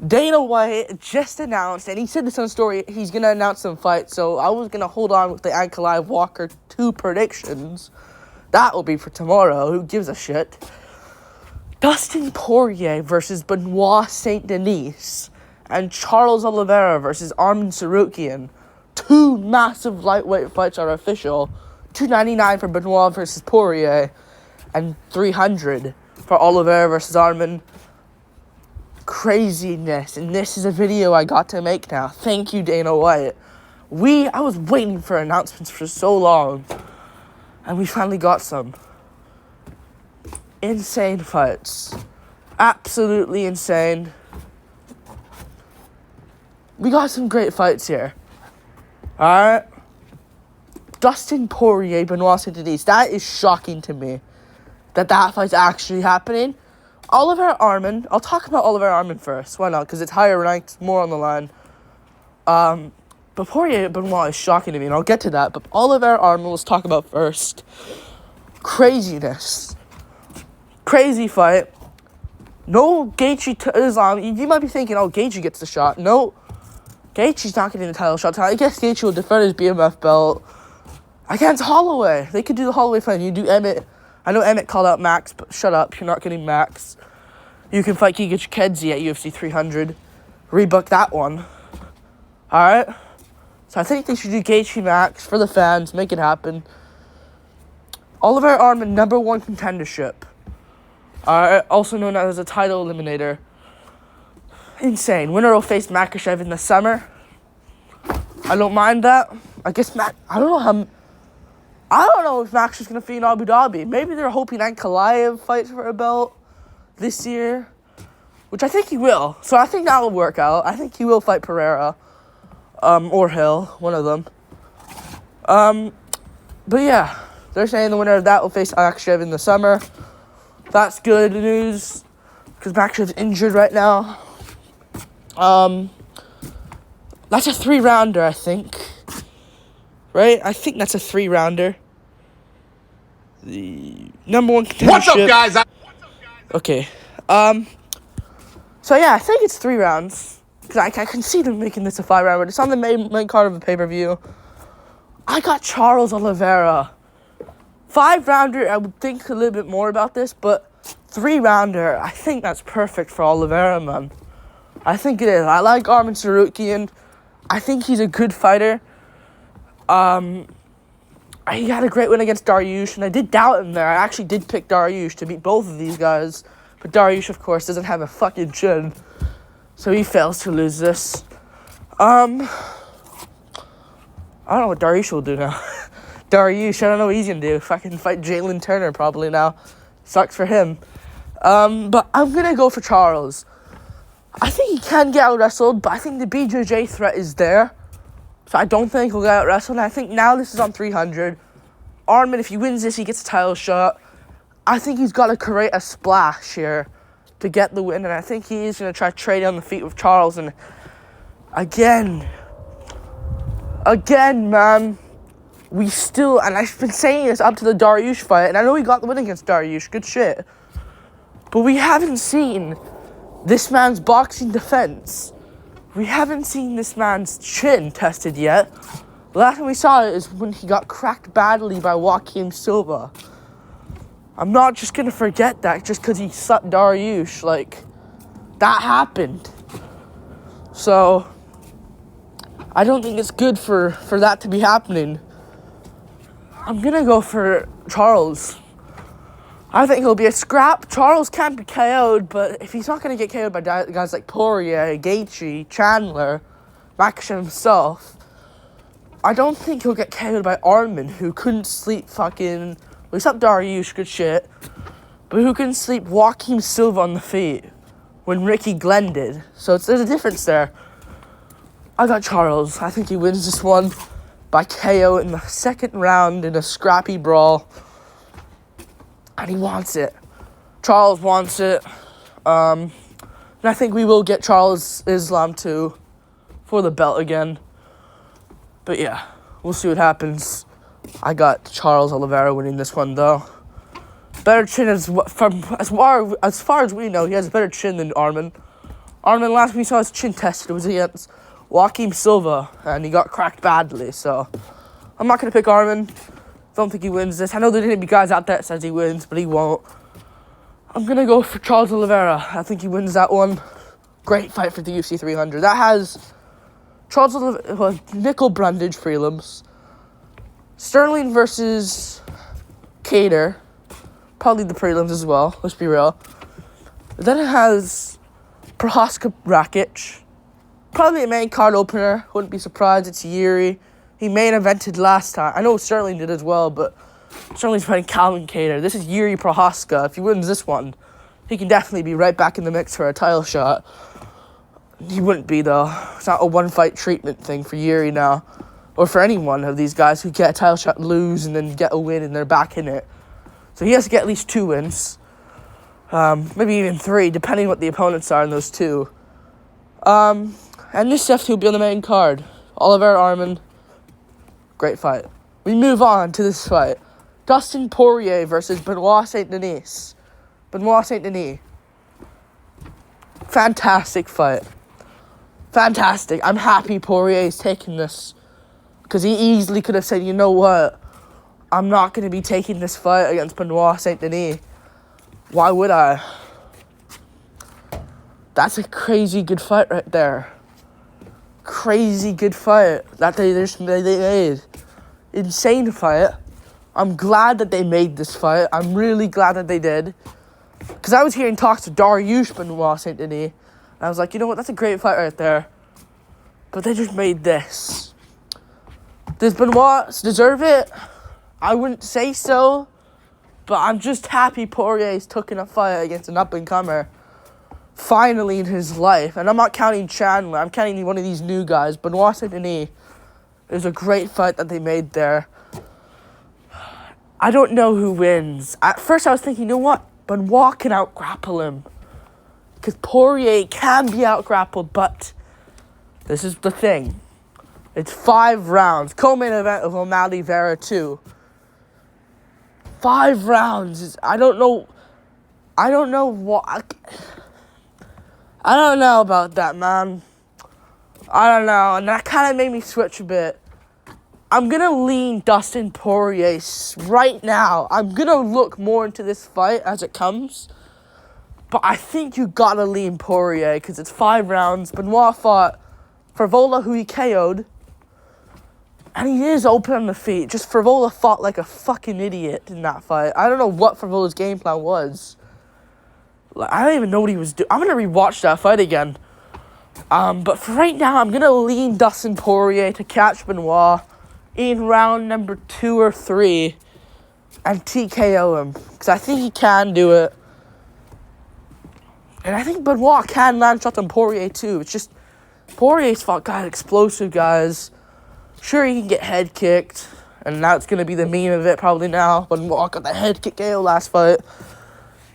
Dana White just announced, and he said this on the story, he's going to announce some fights, so I was going to hold on with the Ankalaev Walker 2 predictions. That will be for tomorrow. Who gives a shit? Dustin Poirier versus Benoit Saint-Denis, and Charles Oliveira versus Arman Tsarukyan. 2 massive lightweight fights are official. $299 for Benoit versus Poirier, and $300 for Oliveira versus Arman. Craziness, and this is a video I got to make now. Thank you, Dana White. I was waiting for announcements for so long, and we finally got some. Insane fights. Absolutely insane. We got some great fights here. Alright? Dustin Poirier, Benoit Saint-Denis. That is shocking to me that fight's actually happening. Oliveira Arman. I'll talk about Oliveira Arman first. Why not? Because it's higher ranked, more on the line. But Poirier Benoit is shocking to me, and I'll get to that. But Oliveira Arman, let's talk about first. Craziness. Crazy fight. No Gaethje to Islam. You might be thinking, oh, Gaethje gets the shot. No. Gaethje's not getting the title shot. I guess Gaethje will defend his BMF belt against Holloway. They could do the Holloway fight. You do Emmett. I know Emmett called out Max, but shut up. You're not getting Max. You can fight Giga Chikadze at UFC 300. Rebook that one. Alright? So I think they should do Gaethje Max for the fans. Make it happen. Oliveira Arman, number 1 contendership. Alright? Also known as a title eliminator. Insane. Winner will face Makhachev in the summer. I don't mind that. I guess I don't know if Max is going to fight in Abu Dhabi. Maybe they're hoping Ankalaev fights for a belt this year, which I think he will. So I think that will work out. I think he will fight Pereira or Hill, one of them. But yeah, they're saying the winner of that will face Makhachev in the summer. That's good news because Makhachev's injured right now. That's a 3-rounder, I think. Right? I think that's a 3-rounder. The number 1 contendership. What's up, guys? Okay. So yeah, I think it's 3 rounds. Because I can see them making this a 5-rounder. It's on the main card of the pay-per-view. I got Charles Oliveira. 5-rounder, I would think a little bit more about this, but 3-rounder, I think that's perfect for Oliveira, man. I think it is. I like Arman Tsarukyan. I think he's a good fighter. He had a great win against Dariush, and I did doubt him there. I actually did pick Dariush to beat both of these guys. But Dariush, of course, doesn't have a fucking chin. So he fails to lose this. I don't know what Dariush will do now. Dariush, I don't know what he's going to do. Fucking fight Jalen Turner probably now. Sucks for him. But I'm going to go for Charles. I think he can get out-wrestled, but I think the BJJ threat is there. So I don't think he'll get out-wrestled. And I think now this is on 300. Arman, if he wins this, he gets a title shot. I think he's got to create a splash here to get the win. And I think he is going to try to trade on the feet with Charles. And again, man, and I've been saying this up to the Dariush fight. And I know he got the win against Dariush. Good shit. But we haven't seen this man's boxing defense. We haven't seen this man's chin tested yet. The last time we saw it is when he got cracked badly by Joaquim Silva. I'm not just going to forget that just because he sucked Dariush. Like, that happened. So, I don't think it's good for that to be happening. I'm going to go for Charles. I think he'll be a scrap. Charles can't be KO'd, but if he's not going to get KO'd by guys like Poirier, Gaethje, Chandler, Makhachev himself, I don't think he'll get KO'd by Arman, who couldn't sleep fucking... Well, he's up Dariush, good shit. But who couldn't sleep Joaquim Silva on the feet when Ricky Glenn did. So there's a difference there. I got Charles. I think he wins this one by KO in the second round in a scrappy brawl. And he wants it. Charles wants it. And I think we will get Charles Islam too for the belt again. But yeah, we'll see what happens. I got Charles Oliveira winning this one though. Better chin as far as we know, he has a better chin than Arman. Arman, last we saw his chin tested was against Joaquim Silva, and he got cracked badly, so I'm not going to pick Arman. Don't think he wins this. I know there didn't be guys out there that says he wins, but he won't. I'm going to go for Charles Oliveira. I think he wins that one. Great fight for the UFC 300. That has Charles Oliveira, nickel Brundage prelims. Sterling versus Cater. Probably the prelims as well, let's be real. Then it has Prohaska Rakic. Probably a main card opener. Wouldn't be surprised. It's Yuri. He main evented last time. I know Sterling did as well, but Sterling's fighting Calvin Cater. This is Yuri Prohaska. If he wins this one, he can definitely be right back in the mix for a title shot. He wouldn't be, though. It's not a one-fight treatment thing for Yuri now. Or for any one of these guys who get a title shot, lose, and then get a win, and they're back in it. So he has to get at least 2 wins. Maybe even 3, depending what the opponents are in those 2. And this definitely will be on the main card. Oliveira Arman. Great fight. We move on to this fight. Dustin Poirier versus Benoit Saint-Denis. Benoit Saint-Denis. Fantastic fight. Fantastic. I'm happy Poirier's taking this. Because he easily could have said, you know what? I'm not going to be taking this fight against Benoit Saint-Denis. Why would I? That's a crazy good fight right there. Crazy good fight that they made. Insane fight. I'm glad that they made this fight. I'm really glad that they did. Because I was hearing talks to Dariush Benoit Saint-Denis. And I was like, you know what? That's a great fight right there. But they just made this. Does Benoit deserve it? I wouldn't say so. But I'm just happy Poirier's taking a fight against an up-and-comer. Finally in his life. And I'm not counting Chandler. I'm counting one of these new guys. Benoit Saint-Denis. It was a great fight that they made there. I don't know who wins. At first I was thinking, you know what? Benoit can out-grapple him. Because Poirier can be out-grappled, but this is the thing. It's 5 rounds. Co-main event of Oliveira 2. 5 rounds. I don't know what. I don't know about that, man. I don't know. And that kind of made me switch a bit. I'm going to lean Dustin Poirier right now. I'm going to look more into this fight as it comes. But I think you got to lean Poirier because it's 5 rounds. Benoit fought Frivola, who he KO'd. And he is open on the feet. Just Frivola fought like a fucking idiot in that fight. I don't know what Frivola's game plan was. Like, I don't even know what he was doing. I'm going to rewatch that fight again. But for right now, I'm going to lean Dustin Poirier to catch Benoit in round number 2 or 3 and TKO him. Because I think he can do it. And I think Benoit can land shots on Poirier too. It's just Poirier's fought guys, explosive guys. Sure, he can get head kicked. And that's going to be the meme of it probably now. Benoit got the head kick KO last fight.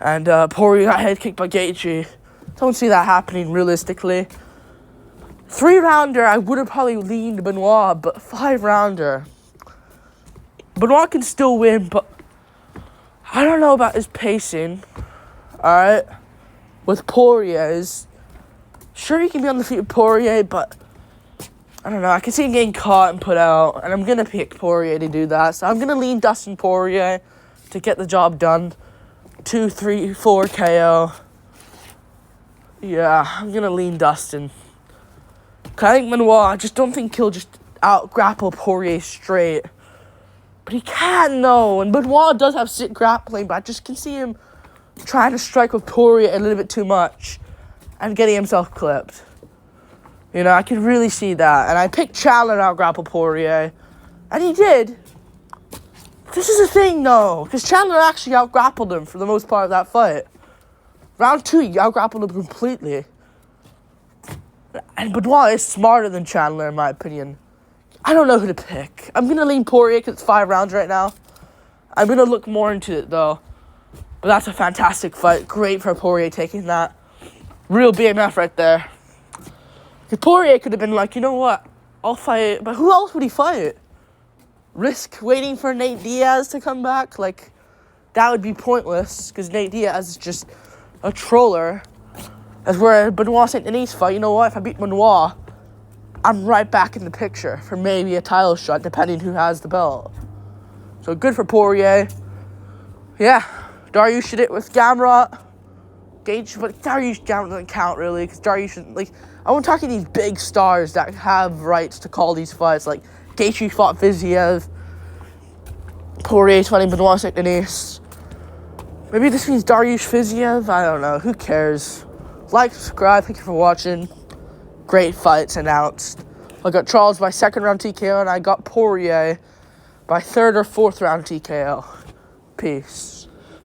And Poirier got head kicked by Gaethje. Don't see that happening realistically. 3-rounder, I would have probably leaned Benoit, but 5-rounder. Benoit can still win, but I don't know about his pacing. Alright? With Poirier's. Sure, he can be on the feet with Poirier, but I don't know. I can see him getting caught and put out, and I'm going to pick Poirier to do that. So I'm going to lean Dustin Poirier to get the job done. 2, 3, 4 KO. Yeah, I'm going to lean Dustin. I think Benoit, I just don't think he'll just out-grapple Poirier straight. But he can, though. And Benoit does have sick grappling, but I just can see him trying to strike with Poirier a little bit too much and getting himself clipped. You know, I can really see that. And I picked Chandler to out-grapple Poirier. And he did. This is the thing, though. Because Chandler actually out-grappled him for the most part of that fight. Round 2, he out-grappled him completely. And Benoit is smarter than Chandler, in my opinion. I don't know who to pick. I'm going to lean Poirier because it's 5 rounds right now. I'm going to look more into it, though. But that's a fantastic fight. Great for Poirier taking that. Real BMF right there. Because Poirier could have been like, you know what? I'll fight. But who else would he fight? Risk waiting for Nate Diaz to come back? Like, that would be pointless. Because Nate Diaz is just a troller. As we're a Benoit Saint-Denis fight, you know what? If I beat Benoit, I'm right back in the picture for maybe a title shot, depending who has the belt. So good for Poirier. Yeah, Dariush did it with Gamrot. Gage, but Dariush Gamrot doesn't count really, because Dariush isn't, like, I'm talking these big stars that have rights to call these fights. Like, Gaethje fought Viziev. Poirier's fighting Benoit Saint-Denis. Maybe this means Dariush Viziev? I don't know. Who cares? Like, subscribe. Thank you for watching. Great fights announced. I got Charles by second round TKO, and I got Poirier by third or fourth round TKO. Peace.